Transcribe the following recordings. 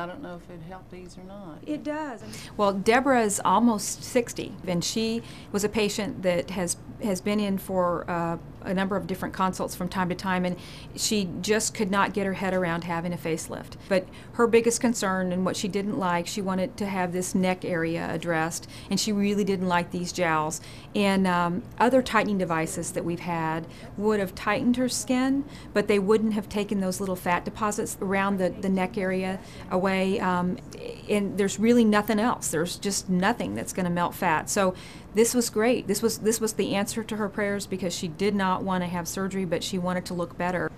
I don't know if it helped these or not. It does. Well, Deborah is almost 60, and she was a patient that has been in for a number of different consults from time to time, and she just could not get her head around having a facelift. But her biggest concern and what she didn't like, she wanted to have this neck area addressed, and she really didn't like these jowls. And other tightening devices that we've had would have tightened her skin, but they wouldn't have taken those little fat deposits around the neck area away. And there's really nothing else. There's just nothing that's going to melt fat. So this was great. This was the answer to her prayers, because she did not want to have surgery, but she wanted to look better.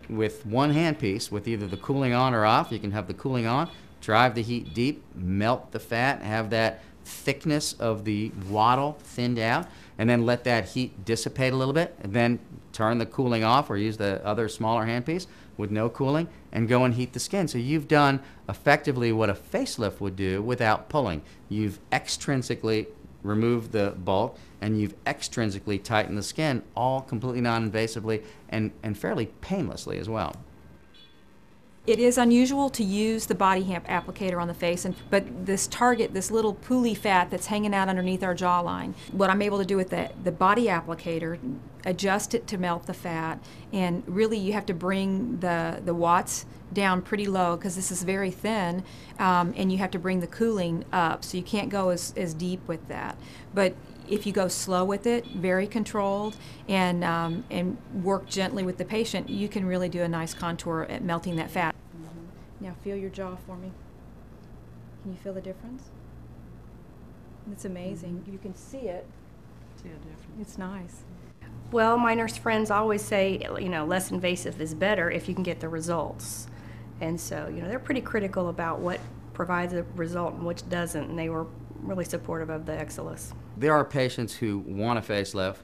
With one handpiece, with either the cooling on or off, you can have the cooling on, drive the heat deep, melt the fat, have that thickness of the wattle thinned out, and then let that heat dissipate a little bit, and then turn the cooling off or use the other smaller handpiece with no cooling and go and heat the skin. So you've done effectively what a facelift would do without pulling. You've extrinsically removed the bulk and you've extrinsically tightened the skin, all completely non-invasively and fairly painlessly as well. It is unusual to use the body applicator on the face, but this target, this little pooly fat that's hanging out underneath our jawline, what I'm able to do with the body applicator, adjust it to melt the fat, and really you have to bring the watts down pretty low because this is very thin, and you have to bring the cooling up, so you can't go as deep with that. But if you go slow with it, very controlled, and work gently with the patient, you can really do a nice contour at melting that fat. Now feel your jaw for me. Can you feel the difference? It's amazing. You can see it. See a difference. It's nice. Well, my nurse friends always say, you know, less invasive is better if you can get the results. And so, you know, they're pretty critical about what provides a result and which doesn't, and they were really supportive of the Exilis. There are patients who want a facelift,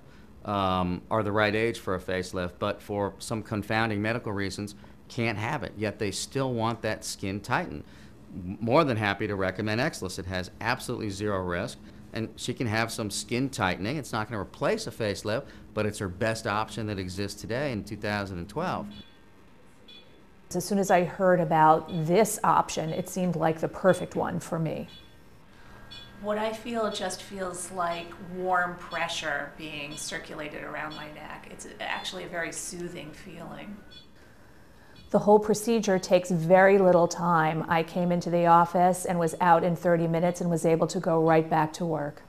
are the right age for a facelift, but for some confounding medical reasons can't have it, yet they still want that skin tightened. More than happy to recommend Exilis. It has absolutely zero risk, and she can have some skin tightening. It's not going to replace a facelift, but it's her best option that exists today in 2012. As soon as I heard about this option, it seemed like the perfect one for me. What I feel just feels like warm pressure being circulated around my neck. It's actually a very soothing feeling. The whole procedure takes very little time. I came into the office and was out in 30 minutes and was able to go right back to work.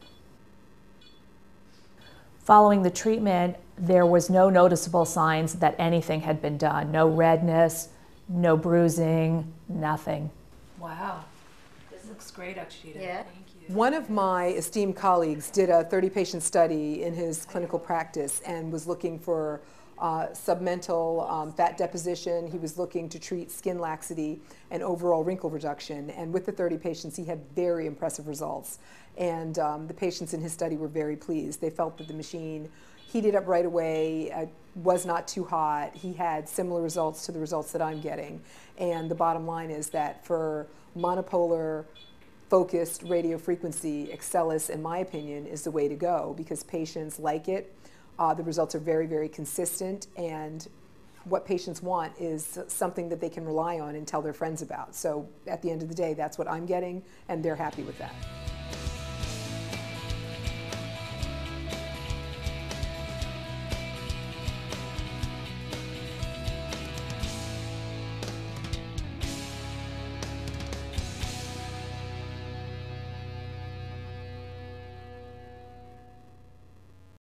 Following the treatment, there was no noticeable signs that anything had been done. No redness, no bruising, nothing. Wow. This looks great, Akshita. Yeah. Thank you. One of my esteemed colleagues did a 30-patient study in his clinical practice and was looking for submental fat deposition. He was looking to treat skin laxity and overall wrinkle reduction. And with the 30 patients, he had very impressive results. And the patients in his study were very pleased. They felt that the machine heated up right away, was not too hot. He had similar results to the results that I'm getting. And the bottom line is that for monopolar focused radio frequency, Exilis, in my opinion, is the way to go because patients like it. The results are very, very consistent, and what patients want is something that they can rely on and tell their friends about. So at the end of the day, that's what I'm getting, and they're happy with that.